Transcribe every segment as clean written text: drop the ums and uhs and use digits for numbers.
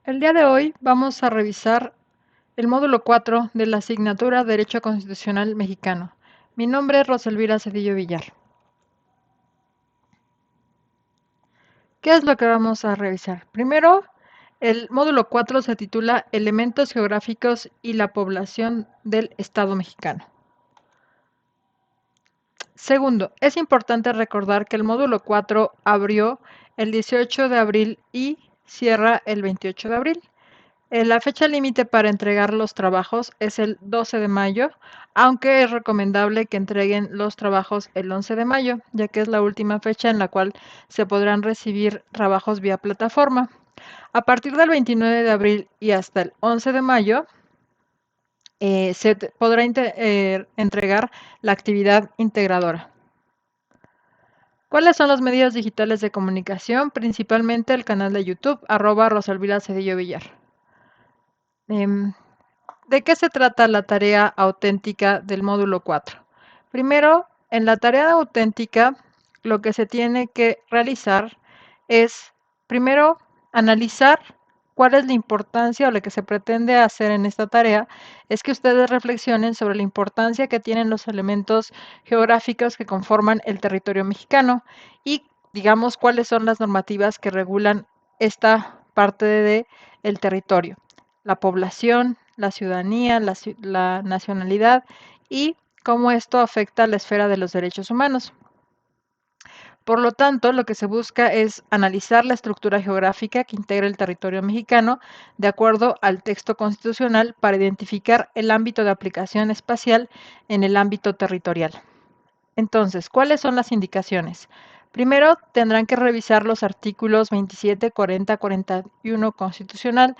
El día de hoy vamos a revisar el módulo 4 de la asignatura Derecho Constitucional Mexicano. Mi nombre es Roselvira Cedillo Villar. ¿Qué es lo que vamos a revisar? Primero, el módulo 4 se titula Elementos geográficos y la población del Estado mexicano. Segundo, es importante recordar que el módulo 4 abrió el 18 de abril y cierra el 28 de abril. La fecha límite para entregar los trabajos es el 12 de mayo, aunque es recomendable que entreguen los trabajos el 11 de mayo, ya que es la última fecha en la cual se podrán recibir trabajos vía plataforma. A partir del 29 de abril y hasta el 11 de mayo, se podrá entregar la actividad integradora. ¿Cuáles son los medios digitales de comunicación? Principalmente el canal de YouTube, @RosalviaCedilloVillar. ¿De qué se trata la tarea auténtica del módulo 4? Primero, en la tarea auténtica, lo que se tiene que realizar es, primero, analizar cuál es la importancia o lo que se pretende hacer en esta tarea, es que ustedes reflexionen sobre la importancia que tienen los elementos geográficos que conforman el territorio mexicano y, digamos, cuáles son las normativas que regulan esta parte del territorio, la población, la ciudadanía, la nacionalidad y cómo esto afecta a la esfera de los derechos humanos. Por lo tanto, lo que se busca es analizar la estructura geográfica que integra el territorio mexicano de acuerdo al texto constitucional para identificar el ámbito de aplicación espacial en el ámbito territorial. Entonces, ¿cuáles son las indicaciones? Primero, tendrán que revisar los artículos 27, 40, 41 constitucional,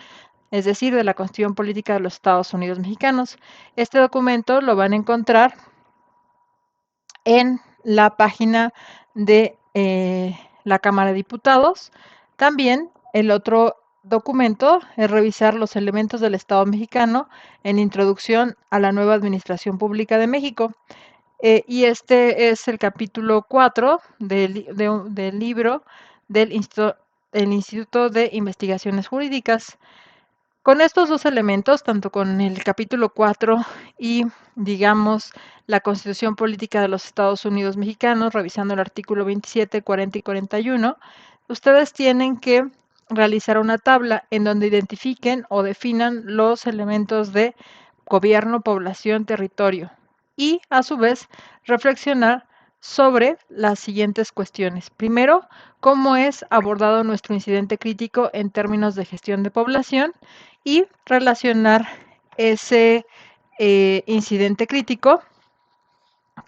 es decir, de la Constitución Política de los Estados Unidos Mexicanos. Este documento lo van a encontrar en la página de la Cámara de Diputados. También el otro documento es revisar los elementos del Estado mexicano en Introducción a la nueva Administración Pública de México. Y este es el capítulo 4 del libro del Instituto de Investigaciones Jurídicas. Con estos dos elementos, tanto con el capítulo 4 y, digamos, la Constitución Política de los Estados Unidos Mexicanos, revisando el artículo 27, 40 y 41, ustedes tienen que realizar una tabla en donde identifiquen o definan los elementos de gobierno, población, territorio y, a su vez, reflexionar sobre las siguientes cuestiones. Primero, cómo es abordado nuestro incidente crítico en términos de gestión de población y relacionar ese incidente crítico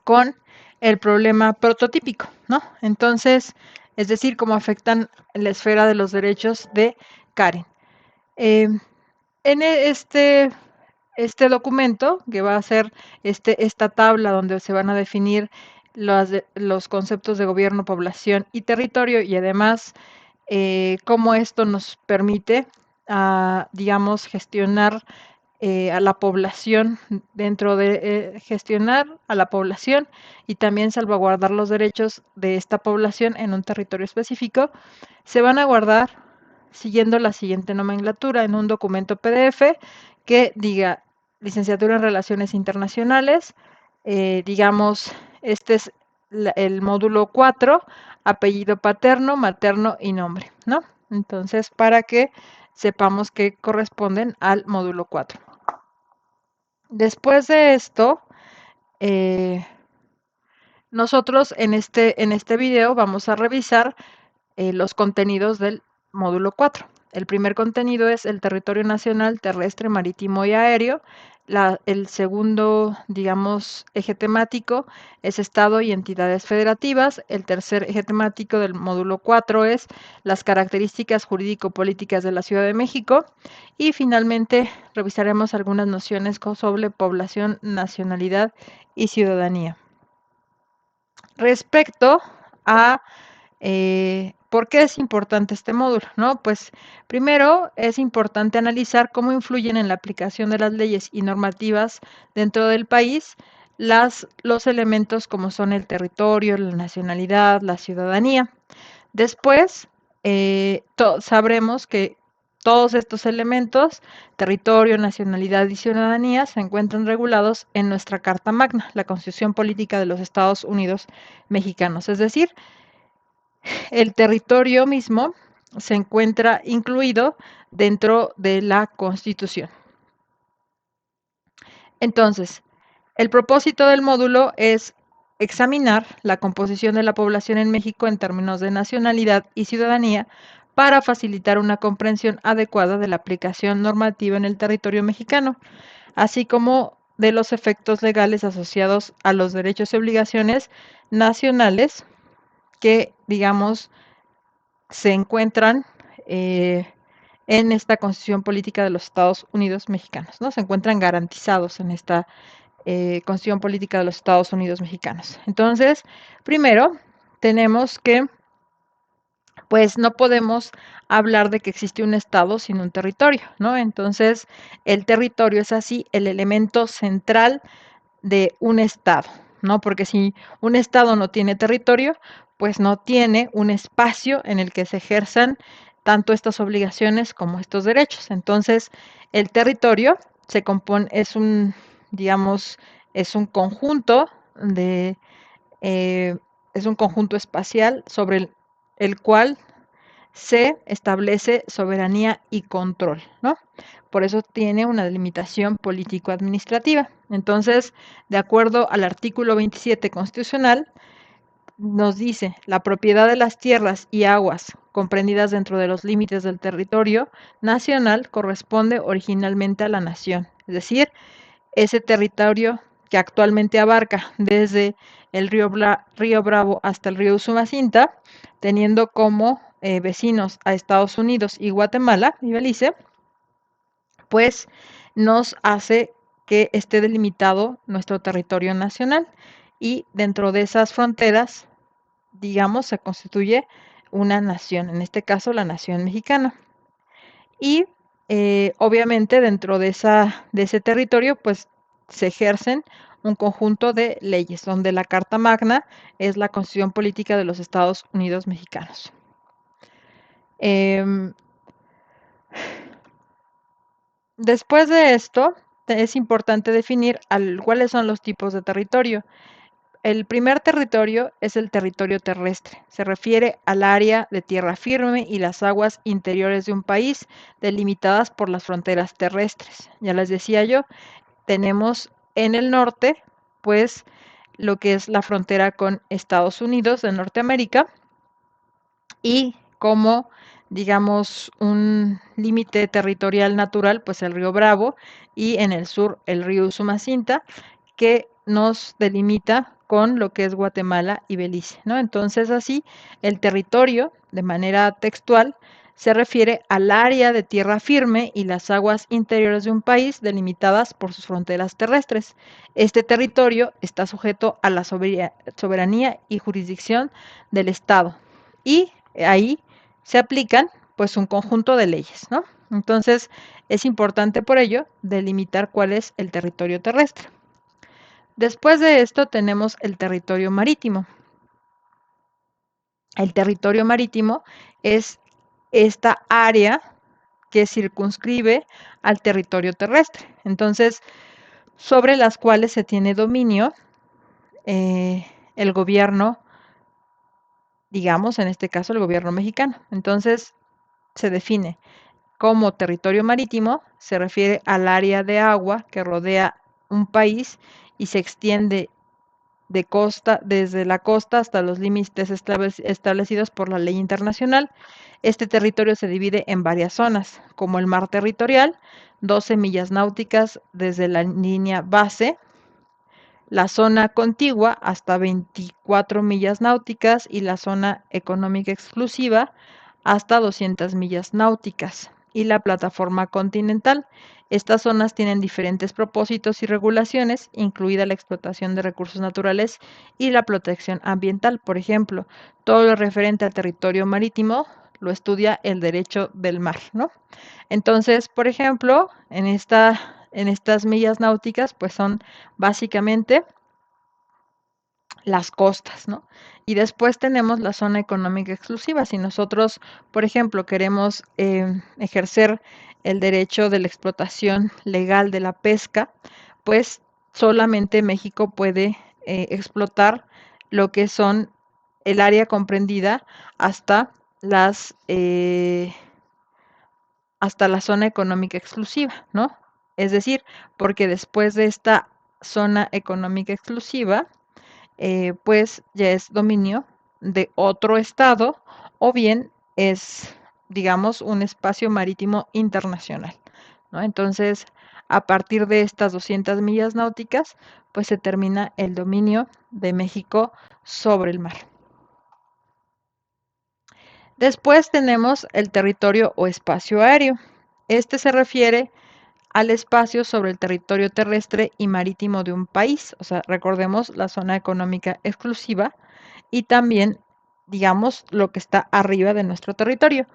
con el problema prototípico, ¿no? Entonces, es decir, cómo afectan la esfera de los derechos de Karen. En este documento, que va a ser esta tabla donde se van a definir los conceptos de gobierno, población y territorio, y además cómo esto nos permite, digamos, gestionar a la población, dentro de gestionar a la población y también salvaguardar los derechos de esta población en un territorio específico, se van a guardar siguiendo la siguiente nomenclatura en un documento PDF que diga licenciatura en Relaciones Internacionales, digamos, este es el módulo 4, apellido paterno, materno y nombre, ¿no? Entonces, para que sepamos que corresponden al módulo 4. Después de esto, nosotros en este video vamos a revisar los contenidos del módulo 4. El primer contenido es el territorio nacional, terrestre, marítimo y aéreo. El segundo, digamos, eje temático es Estado y entidades federativas. El tercer eje temático del módulo 4 es las características jurídico-políticas de la Ciudad de México. Y finalmente revisaremos algunas nociones sobre población, nacionalidad y ciudadanía. Respecto a ¿por qué es importante este módulo? ¿No? Pues primero es importante analizar cómo influyen en la aplicación de las leyes y normativas dentro del país los elementos como son el territorio, la nacionalidad, la ciudadanía. Después sabremos que Todos estos elementos, territorio, nacionalidad y ciudadanía, se encuentran regulados en nuestra Carta Magna, la Constitución Política de los Estados Unidos Mexicanos. Es decir, el territorio mismo se encuentra incluido dentro de la Constitución. Entonces, el propósito del módulo es examinar la composición de la población en México en términos de nacionalidad y ciudadanía para facilitar una comprensión adecuada de la aplicación normativa en el territorio mexicano, así como de los efectos legales asociados a los derechos y obligaciones nacionales que, digamos, se encuentran en esta Constitución Política de los Estados Unidos Mexicanos, ¿no? Se encuentran garantizados en esta Constitución Política de los Estados Unidos Mexicanos. Entonces, primero, tenemos que, pues no podemos hablar de que existe un Estado sin un territorio, ¿no? Entonces, el territorio es así el elemento central de un Estado, ¿no? Porque si un Estado no tiene territorio, pues no tiene un espacio en el que se ejerzan tanto estas obligaciones como estos derechos. Entonces, el territorio se compone, digamos, es un conjunto de, eh, es un conjunto espacial sobre el cual se establece soberanía y control, ¿no? Por eso tiene una delimitación político-administrativa. Entonces, de acuerdo al artículo 27 constitucional, nos dice, la propiedad de las tierras y aguas comprendidas dentro de los límites del territorio nacional corresponde originalmente a la nación, es decir, ese territorio que actualmente abarca desde el río Bravo hasta el río Usumacinta, teniendo como vecinos a Estados Unidos y Guatemala y Belice, pues nos hace que esté delimitado nuestro territorio nacional y dentro de esas fronteras, digamos, se constituye una nación, en este caso la nación mexicana. Y obviamente dentro de ese territorio, pues se ejercen un conjunto de leyes, donde la Carta Magna es la Constitución Política de los Estados Unidos Mexicanos. Em, Después de esto, es importante definir cuáles son los tipos de territorio. El primer territorio es el territorio terrestre. Se refiere al área de tierra firme y las aguas interiores de un país delimitadas por las fronteras terrestres. Ya les decía yo, tenemos en el norte, pues, lo que es la frontera con Estados Unidos de Norteamérica y como, digamos, un límite territorial natural, pues el río Bravo y en el sur el río Usumacinta, que nos delimita con lo que es Guatemala y Belice, ¿no? Entonces, así, el territorio, de manera textual, se refiere al área de tierra firme y las aguas interiores de un país delimitadas por sus fronteras terrestres. Este territorio está sujeto a la soberanía y jurisdicción del Estado y ahí se aplican pues un conjunto de leyes, ¿no? Entonces, es importante por ello delimitar cuál es el territorio terrestre. Después de esto tenemos el territorio marítimo. El territorio marítimo es esta área que circunscribe al territorio terrestre. Entonces, sobre las cuales se tiene dominio el gobierno, digamos, en este caso el gobierno mexicano. Entonces, se define como territorio marítimo, se refiere al área de agua que rodea un país y se extiende desde la costa hasta los límites establecidos por la ley internacional. Este territorio se divide en varias zonas, como el mar territorial, 12 millas náuticas desde la línea base, la zona contigua hasta 24 millas náuticas y la zona económica exclusiva hasta 200 millas náuticas y la plataforma continental. Estas zonas tienen diferentes propósitos y regulaciones, incluida la explotación de recursos naturales y la protección ambiental. Por ejemplo, todo lo referente al territorio marítimo lo estudia el derecho del mar, ¿no? Entonces, por ejemplo, en estas millas náuticas, pues son básicamente las costas, ¿no? Y después tenemos la zona económica exclusiva. Si nosotros, por ejemplo, queremos ejercer el derecho de la explotación legal de la pesca, pues solamente México puede explotar lo que son el área comprendida hasta las hasta la zona económica exclusiva, ¿no? Es decir, porque después de esta zona económica exclusiva, pues ya es dominio de otro estado o bien es, digamos, un espacio marítimo internacional, ¿no? Entonces, a partir de estas 200 millas náuticas, pues se termina el dominio de México sobre el mar. Después tenemos el territorio o espacio aéreo. Este se refiere al espacio sobre el territorio terrestre y marítimo de un país, o sea, recordemos la zona económica exclusiva y también, digamos, lo que está arriba de nuestro territorio.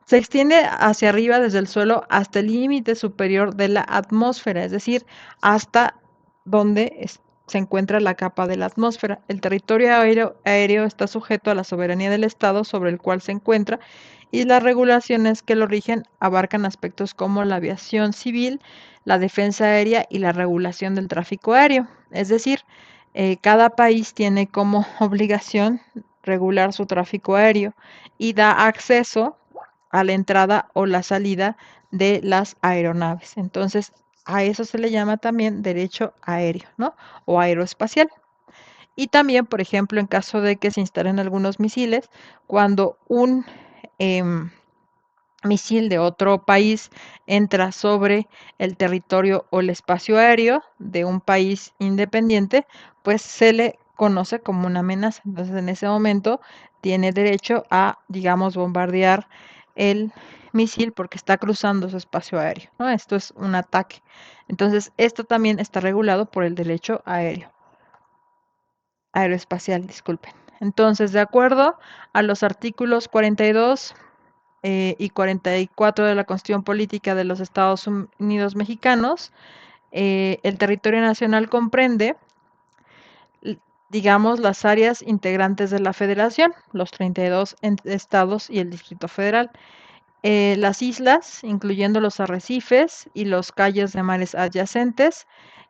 Se extiende hacia arriba desde el suelo hasta el límite superior de la atmósfera, es decir, hasta donde se encuentra la capa de la atmósfera. El territorio aéreo está sujeto a la soberanía del Estado sobre el cual se encuentra y las regulaciones que lo rigen abarcan aspectos como la aviación civil, la defensa aérea y la regulación del tráfico aéreo. Es decir, cada país tiene como obligación regular su tráfico aéreo y da acceso a la entrada o la salida de las aeronaves. Entonces, a eso se le llama también derecho aéreo, ¿no? O aeroespacial. Y también, por ejemplo, en caso de que se instalen algunos misiles, cuando un misil de otro país entra sobre el territorio o el espacio aéreo de un país independiente, pues se le conoce como una amenaza. Entonces, en ese momento tiene derecho a, digamos, bombardear el misil porque está cruzando su espacio aéreo, ¿no? Esto es un ataque. Entonces, esto también está regulado por el derecho aéreo, aeroespacial, disculpen. Entonces, de acuerdo a los artículos 42 y 44 de la Constitución Política de los Estados Unidos Mexicanos, el territorio nacional comprende, digamos, las áreas integrantes de la federación, los 32 estados y el Distrito Federal. Las islas, incluyendo los arrecifes y los calles de mares adyacentes,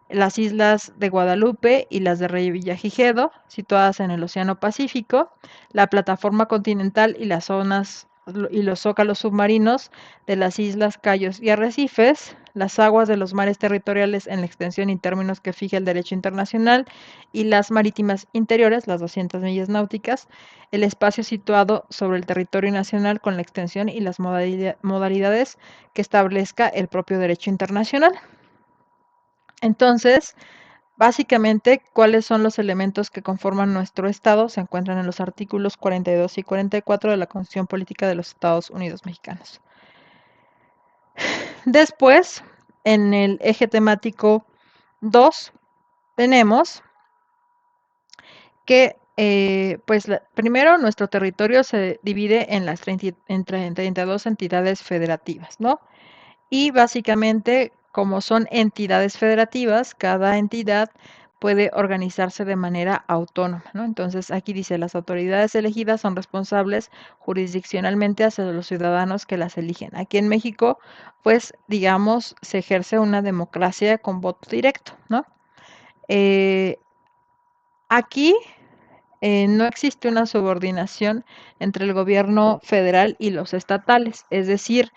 las islas de Guadalupe y las de Revillagigedo, situadas en el Océano Pacífico, la plataforma continental y las zonas y los zócalos submarinos de las islas, cayos y arrecifes, las aguas de los mares territoriales en la extensión y términos que fija el derecho internacional y las marítimas interiores, las 200 millas náuticas, el espacio situado sobre el territorio nacional con la extensión y las modalidades que establezca el propio derecho internacional. Entonces, básicamente, ¿cuáles son los elementos que conforman nuestro Estado? Se encuentran en los artículos 42 y 44 de la Constitución Política de los Estados Unidos Mexicanos. Después, en el eje temático 2, tenemos que, pues, primero, nuestro territorio se divide en las 32 entidades federativas, ¿no? Y básicamente, como son entidades federativas, cada entidad puede organizarse de manera autónoma, ¿no? Entonces, aquí dice, las autoridades elegidas son responsables jurisdiccionalmente hacia los ciudadanos que las eligen. Aquí en México, pues, digamos, se ejerce una democracia con voto directo, ¿no? Eh, aquí no existe una subordinación entre el gobierno federal y los estatales, es decir,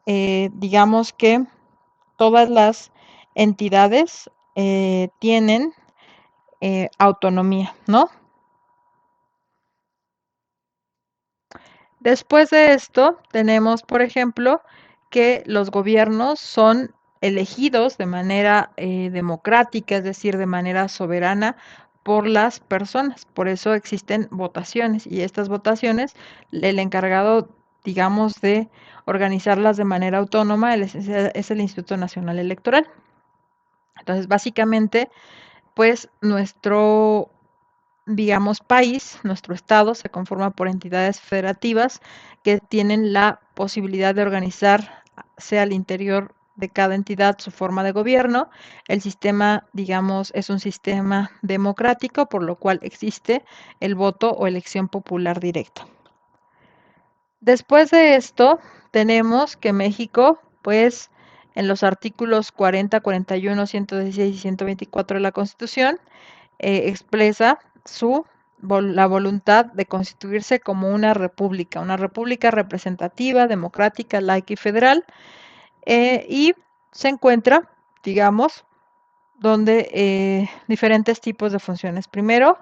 digamos que todas las entidades tienen autonomía, ¿no? Después de esto, tenemos, por ejemplo, que los gobiernos son elegidos de manera democrática, es decir, de manera soberana por las personas. Por eso existen votaciones y estas votaciones, el encargado, digamos, de organizarlas de manera autónoma es el Instituto Nacional Electoral. Entonces, básicamente, pues nuestro, digamos, país, nuestro estado, se conforma por entidades federativas que tienen la posibilidad de organizarse al interior de cada entidad su forma de gobierno. El sistema, digamos, es un sistema democrático, por lo cual existe el voto o elección popular directa. Después de esto, tenemos que México, pues, en los artículos 40, 41, 116 y 124 de la Constitución, expresa la voluntad de constituirse como una república representativa, democrática, laica y federal, y se encuentra, digamos, donde diferentes tipos de funciones. Primero,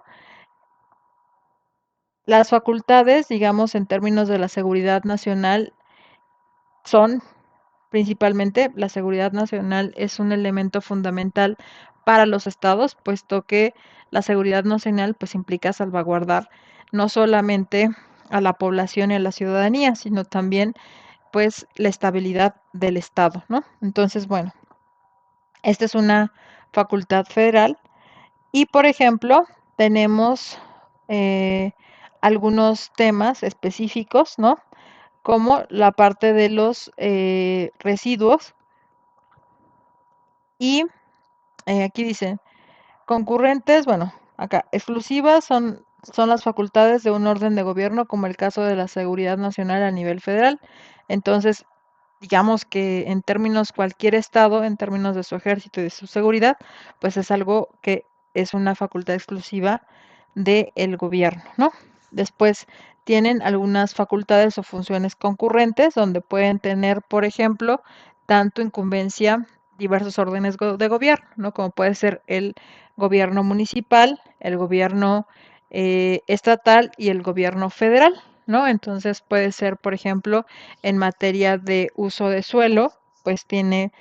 las facultades, digamos, en términos de la seguridad nacional, son principalmente la seguridad nacional es un elemento fundamental para los estados, puesto que la seguridad nacional pues implica salvaguardar no solamente a la población y a la ciudadanía, sino también pues la estabilidad del estado, ¿no? Entonces, bueno, esta es una facultad federal y, por ejemplo, tenemos eh, algunos temas específicos, ¿no? Como la parte de los residuos y aquí dice, concurrentes, bueno, acá, exclusivas son las facultades de un orden de gobierno, como el caso de la seguridad nacional a nivel federal. Entonces, digamos que en términos cualquier estado, en términos de su ejército y de su seguridad, pues es algo que es una facultad exclusiva del gobierno, ¿no? Después tienen algunas facultades o funciones concurrentes, donde pueden tener, por ejemplo, tanto incumbencia diversos órdenes de gobierno, ¿no? Como puede ser el gobierno municipal, el gobierno estatal y el gobierno federal, ¿no? Entonces puede ser, por ejemplo, en materia de uso de suelo, pues tiene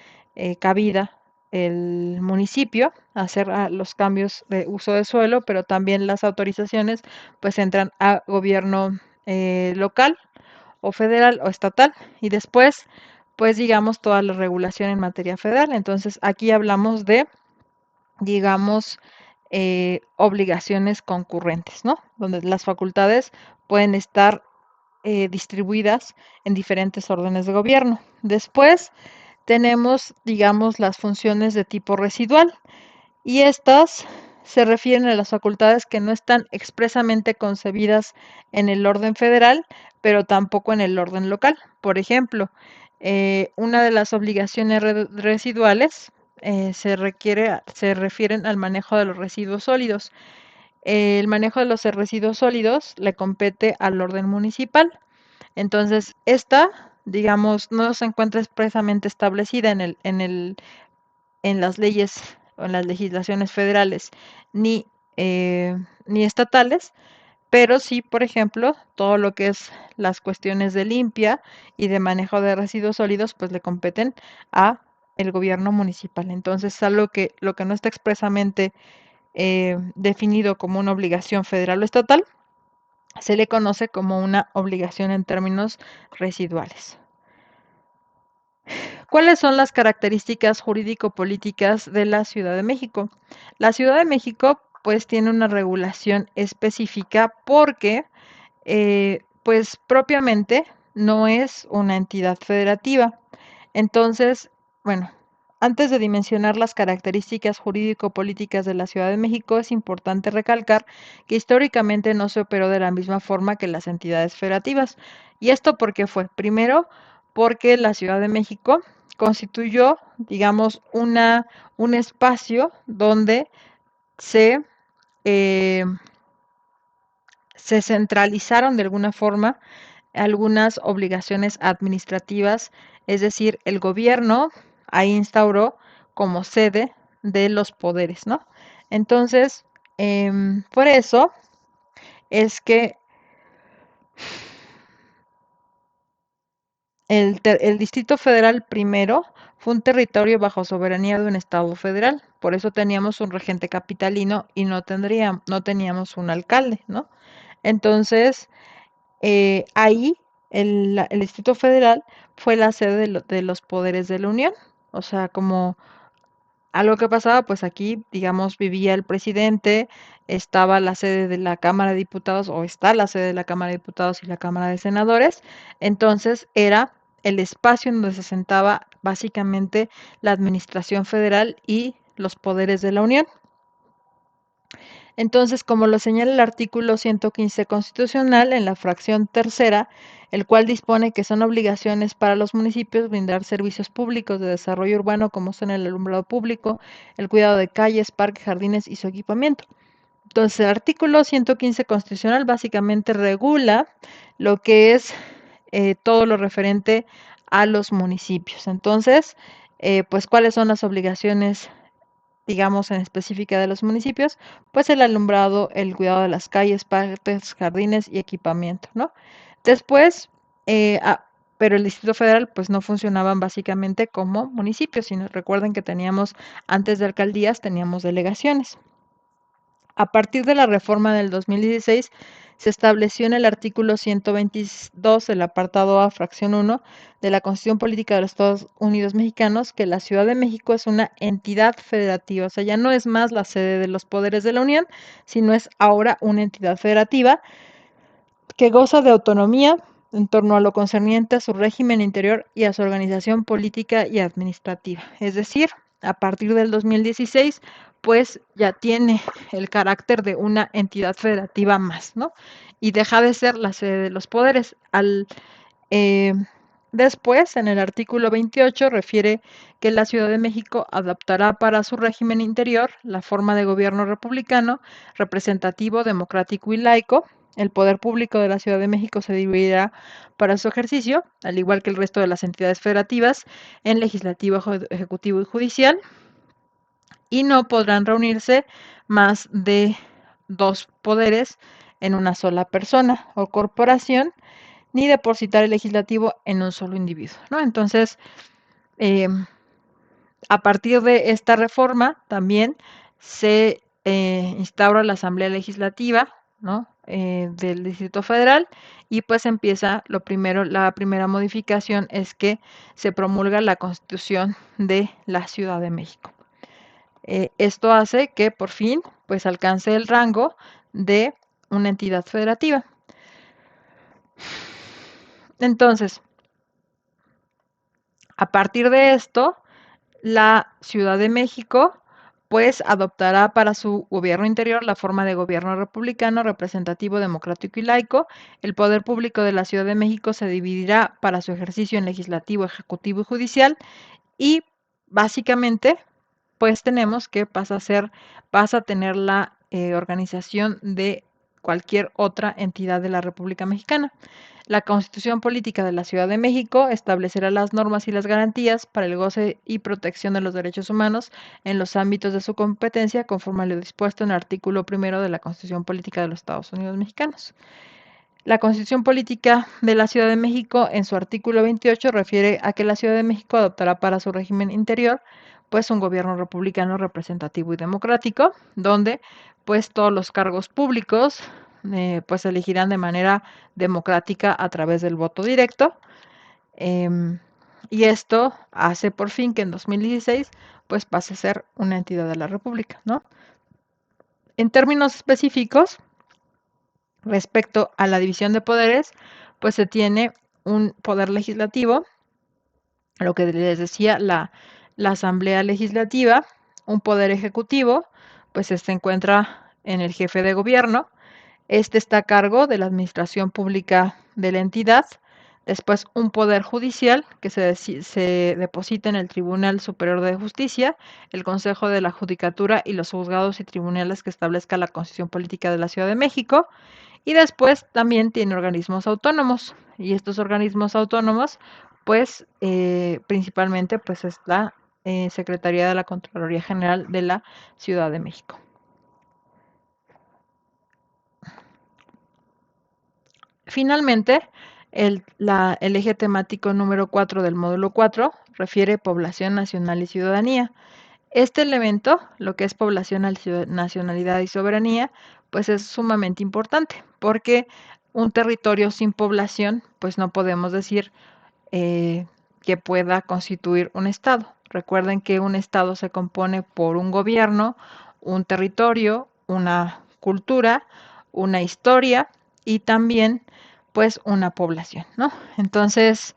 cabida el municipio hacer los cambios de uso de suelo, pero también las autorizaciones pues entran a gobierno local o federal o estatal y después pues digamos toda la regulación en materia federal. Entonces aquí hablamos de digamos obligaciones concurrentes, ¿no? Donde las facultades pueden estar distribuidas en diferentes órdenes de gobierno. Después tenemos, digamos, las funciones de tipo residual y estas se refieren a las facultades que no están expresamente concebidas en el orden federal, pero tampoco en el orden local. Por ejemplo, una de las obligaciones residuales se refieren al manejo de los residuos sólidos. El manejo de los residuos sólidos le compete al orden municipal. Entonces, esta, digamos, no se encuentra expresamente establecida en las leyes o en las legislaciones federales ni, ni estatales, pero sí, por ejemplo, todo lo que es las cuestiones de limpia y de manejo de residuos sólidos, pues le competen a el gobierno municipal. Entonces, algo que lo que no está expresamente definido como una obligación federal o estatal, se le conoce como una obligación en términos residuales. ¿Cuáles son las características jurídico-políticas de la Ciudad de México? La Ciudad de México pues tiene una regulación específica porque pues propiamente no es una entidad federativa. Entonces, bueno, antes de dimensionar las características jurídico-políticas de la Ciudad de México, es importante recalcar que históricamente no se operó de la misma forma que las entidades federativas. ¿Y esto por qué fue? Primero, porque la Ciudad de México constituyó, digamos, un espacio donde se, eh, se centralizaron de alguna forma algunas obligaciones administrativas, es decir, el gobierno ahí instauró como sede de los poderes, ¿no? Entonces, por eso es que el Distrito Federal primero fue un territorio bajo soberanía de un Estado federal, por eso teníamos un regente capitalino y no teníamos un alcalde, ¿no? Entonces, ahí el Distrito Federal fue la sede de los poderes de la Unión. O sea, como algo que pasaba, pues aquí, digamos, vivía el presidente, estaba la sede de la Cámara de Diputados, o está la sede de la Cámara de Diputados y la Cámara de Senadores. Entonces era el espacio en donde se sentaba básicamente la administración federal y los poderes de la Unión. Entonces, como lo señala el artículo 115 constitucional en la fracción tercera, el cual dispone que son obligaciones para los municipios brindar servicios públicos de desarrollo urbano como son el alumbrado público, el cuidado de calles, parques, jardines y su equipamiento. Entonces, el artículo 115 constitucional básicamente regula lo que es todo lo referente a los municipios. Entonces, pues, ¿cuáles son las obligaciones, digamos, en específica de los municipios? Pues el alumbrado, el cuidado de las calles, parques, jardines y equipamiento, ¿no? Después, eh, ah, pero el Distrito Federal pues no funcionaban básicamente como municipios, sino recuerden que teníamos, antes de alcaldías, teníamos delegaciones. A partir de la reforma del 2016, se estableció en el artículo 122, el apartado A, fracción 1, de la Constitución Política de los Estados Unidos Mexicanos, que la Ciudad de México es una entidad federativa, o sea, ya no es más la sede de los poderes de la Unión, sino es ahora una entidad federativa que goza de autonomía en torno a lo concerniente a su régimen interior y a su organización política y administrativa. Es decir, a partir del 2016, pues ya tiene el carácter de una entidad federativa más, ¿no? Y deja de ser la sede de los poderes. Eh, Después, en el artículo 28, refiere que la Ciudad de México adaptará para su régimen interior la forma de gobierno republicano, representativo, democrático y laico. El poder público de la Ciudad de México se dividirá para su ejercicio, al igual que el resto de las entidades federativas, en legislativo, ejecutivo y judicial, y no podrán reunirse más de dos poderes en una sola persona o corporación, ni depositar el legislativo en un solo individuo, ¿no? Entonces, eh, a partir de esta reforma también se instaura la Asamblea Legislativa, ¿no? Del Distrito Federal, y pues empieza lo primero, la primera modificación es que se promulga la Constitución de la Ciudad de México. Esto hace que por fin pues alcance el rango de una entidad federativa. Entonces, a partir de esto, la Ciudad de México pues adoptará para su gobierno interior la forma de gobierno republicano, representativo, democrático y laico. El poder público de la Ciudad de México se dividirá para su ejercicio en legislativo, ejecutivo y judicial, y básicamente pues tenemos que pasa a tener la organización de cualquier otra entidad de la República Mexicana. La Constitución Política de la Ciudad de México establecerá las normas y las garantías para el goce y protección de los derechos humanos en los ámbitos de su competencia, conforme a lo dispuesto en el artículo primero de la Constitución Política de los Estados Unidos Mexicanos. La Constitución Política de la Ciudad de México, en su artículo 28, refiere a que la Ciudad de México adoptará para su régimen interior pues un gobierno republicano representativo y democrático, donde pues todos los cargos públicos pues se elegirán de manera democrática a través del voto directo. em, y esto hace por fin que en 2016 pues pase a ser una entidad de la República, ¿no? En términos específicos, respecto a la división de poderes, pues se tiene un poder legislativo, lo que les decía, la Asamblea Legislativa, un poder ejecutivo, pues se encuentra en el jefe de gobierno. Este está a cargo de la administración pública de la entidad. Después, un poder judicial que se deposita en el Tribunal Superior de Justicia, el Consejo de la Judicatura y los juzgados y tribunales que establezca la Constitución Política de la Ciudad de México. Y después también tiene organismos autónomos. Y estos organismos autónomos, pues principalmente pues es la Secretaría de la Contraloría General de la Ciudad de México. Finalmente, el eje temático número 4 del módulo 4 refiere población nacional y ciudadanía. Este elemento, lo que es población, nacionalidad y soberanía, pues es sumamente importante, porque un territorio sin población, pues no podemos decir eh, que pueda constituir un estado. Recuerden que un estado se compone por un gobierno, un territorio, una cultura, una historia y también pues una población, ¿no? Entonces,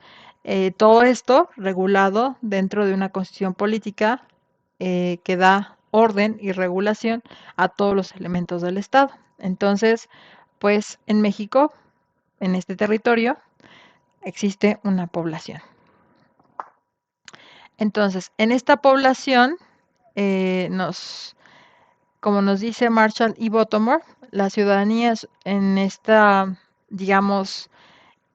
Todo esto regulado dentro de una constitución política que da orden y regulación a todos los elementos del Estado. Entonces, pues en México, en este territorio, existe una población. Entonces, en esta población, como nos dice Marshall y Baltimore, la ciudadanía en esta, digamos,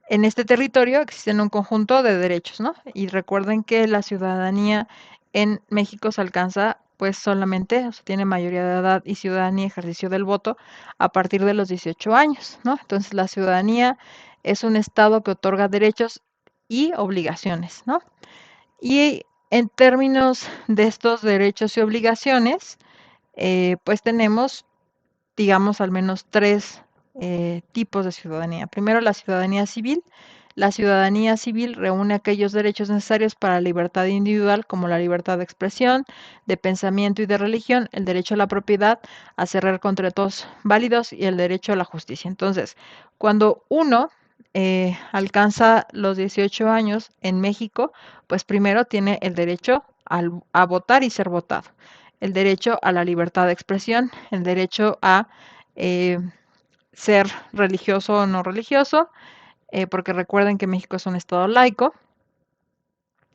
en este territorio existen un conjunto de derechos, ¿no? Y recuerden que la ciudadanía en México se alcanza pues solamente, o sea, tiene mayoría de edad y ciudadanía y ejercicio del voto a partir de los 18 años, ¿no? Entonces la ciudadanía es un estado que otorga derechos y obligaciones, ¿no? Y en términos de estos derechos y obligaciones, pues tenemos, digamos, al menos tres tipos de ciudadanía. Primero, la ciudadanía civil. La ciudadanía civil reúne aquellos derechos necesarios para la libertad individual, como la libertad de expresión, de pensamiento y de religión, el derecho a la propiedad, a cerrar contratos válidos y el derecho a la justicia. Entonces, cuando uno alcanza los 18 años en México, pues primero tiene el derecho a votar y ser votado, el derecho a la libertad de expresión, el derecho a eh, ser religioso o no religioso, porque recuerden que México es un estado laico,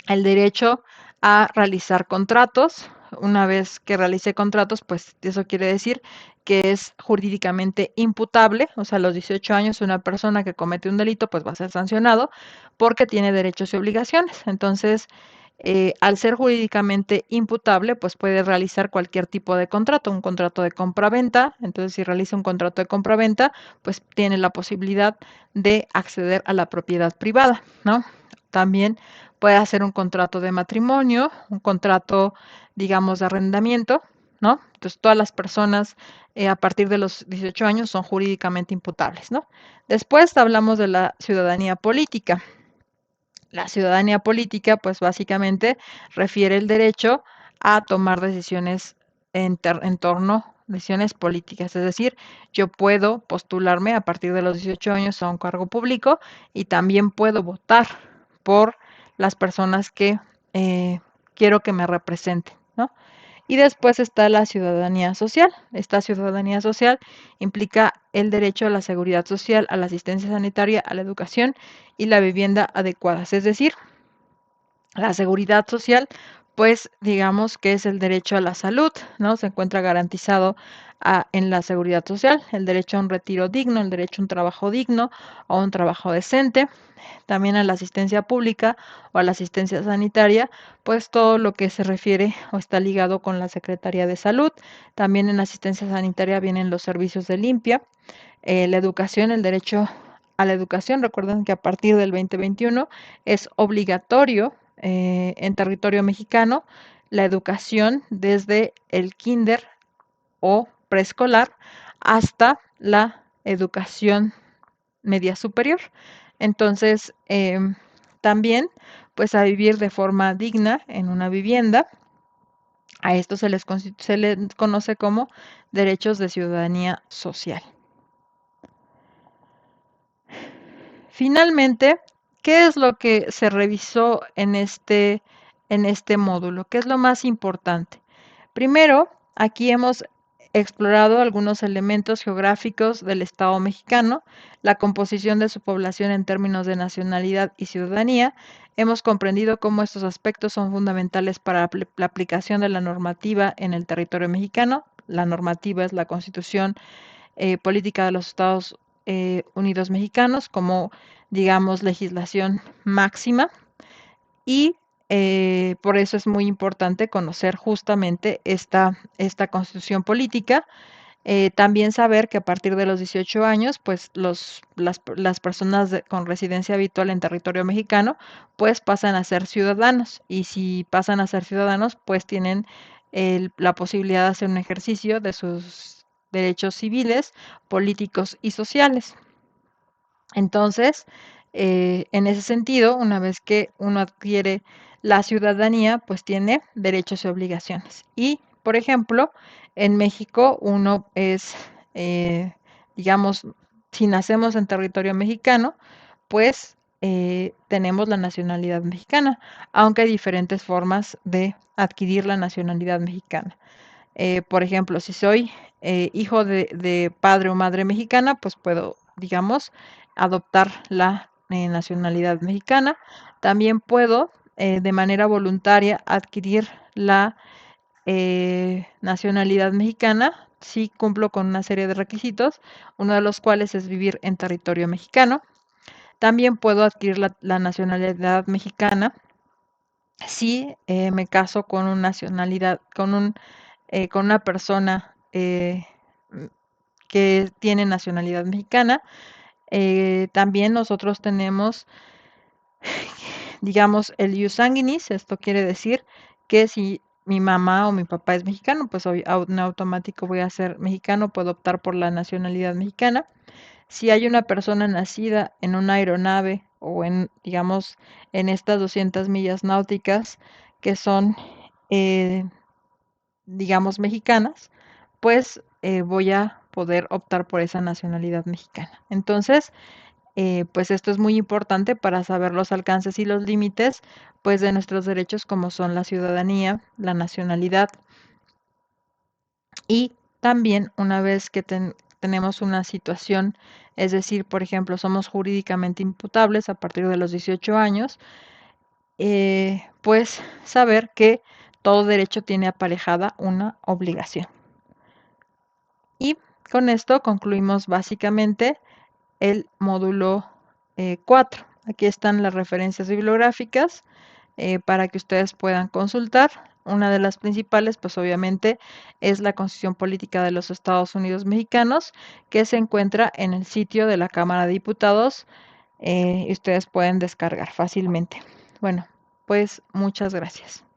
el derecho a realizar contratos. Una vez que realice contratos, pues eso quiere decir que es jurídicamente imputable, o sea, a los 18 años una persona que comete un delito pues va a ser sancionado porque tiene derechos y obligaciones. Entonces, al ser jurídicamente imputable, pues puede realizar cualquier tipo de contrato, un contrato de compra-venta. Entonces, si realiza un contrato de compra-venta, pues tiene la posibilidad de acceder a la propiedad privada, ¿no? También puede hacer un contrato de matrimonio, un contrato, digamos, de arrendamiento, ¿no? Entonces, todas las personas a partir de los 18 años son jurídicamente imputables, ¿no? Después hablamos de la ciudadanía política. La ciudadanía política, pues básicamente refiere el derecho a tomar decisiones en torno a decisiones políticas, es decir, yo puedo postularme a partir de los 18 años a un cargo público y también puedo votar por las personas que quiero que me representen, ¿no? Y después está la ciudadanía social. Esta ciudadanía social implica el derecho a la seguridad social, a la asistencia sanitaria, a la educación y la vivienda adecuadas. Es decir, la seguridad social, pues digamos que es el derecho a la salud, ¿no? Se encuentra garantizado en la seguridad social, el derecho a un retiro digno, el derecho a un trabajo digno o un trabajo decente, también a la asistencia pública o a la asistencia sanitaria, pues todo lo que se refiere o está ligado con la Secretaría de Salud. También en la asistencia sanitaria vienen los servicios de limpia, la educación, el derecho a la educación. Recuerden que a partir del 2021 es obligatorio en territorio mexicano la educación desde el kinder o preescolar hasta la educación media superior. Entonces, también, pues a vivir de forma digna en una vivienda. A esto se les conoce como derechos de ciudadanía social. Finalmente, ¿qué es lo que se revisó en este módulo? ¿Qué es lo más importante? Primero, aquí hemos explorado algunos elementos geográficos del Estado mexicano, la composición de su población en términos de nacionalidad y ciudadanía. Hemos comprendido cómo estos aspectos son fundamentales para la aplicación de la normativa en el territorio mexicano. La normativa es la Constitución política de los Estados Unidos mexicanos como, digamos, legislación máxima y por eso es muy importante conocer justamente esta constitución política. También saber que a partir de los 18 años, pues las personas con residencia habitual en territorio mexicano, pues pasan a ser ciudadanos. Y si pasan a ser ciudadanos, pues tienen la posibilidad de hacer un ejercicio de sus derechos civiles, políticos y sociales. Entonces, en ese sentido, una vez que uno adquiere la ciudadanía, pues tiene derechos y obligaciones. Y, por ejemplo, en México uno es, digamos, si nacemos en territorio mexicano, pues tenemos la nacionalidad mexicana, aunque hay diferentes formas de adquirir la nacionalidad mexicana. Por ejemplo, si soy hijo de padre o madre mexicana, pues puedo, digamos, adoptar la nacionalidad mexicana. También puedo, de manera voluntaria, adquirir la nacionalidad mexicana si cumplo con una serie de requisitos, uno de los cuales es vivir en territorio mexicano. También puedo adquirir la nacionalidad mexicana si me caso con una nacionalidad, con una persona que tiene nacionalidad mexicana. También nosotros tenemos, digamos, el ius sanguinis. Esto quiere decir que si mi mamá o mi papá es mexicano, pues en automático voy a ser mexicano, puedo optar por la nacionalidad mexicana. Si hay una persona nacida en una aeronave o en, digamos, en estas 200 millas náuticas que son, eh, digamos, mexicanas, pues voy a poder optar por esa nacionalidad mexicana. Entonces, pues esto es muy importante para saber los alcances y los límites, pues de nuestros derechos como son la ciudadanía, la nacionalidad y también una vez que tenemos una situación, es decir, por ejemplo, somos jurídicamente imputables a partir de los 18 años, pues saber que todo derecho tiene aparejada una obligación. Y con esto concluimos básicamente el módulo 4. Aquí están las referencias bibliográficas para que ustedes puedan consultar. Una de las principales, pues obviamente, es la Constitución Política de los Estados Unidos Mexicanos, que se encuentra en el sitio de la Cámara de Diputados y ustedes pueden descargar fácilmente. Bueno, pues muchas gracias.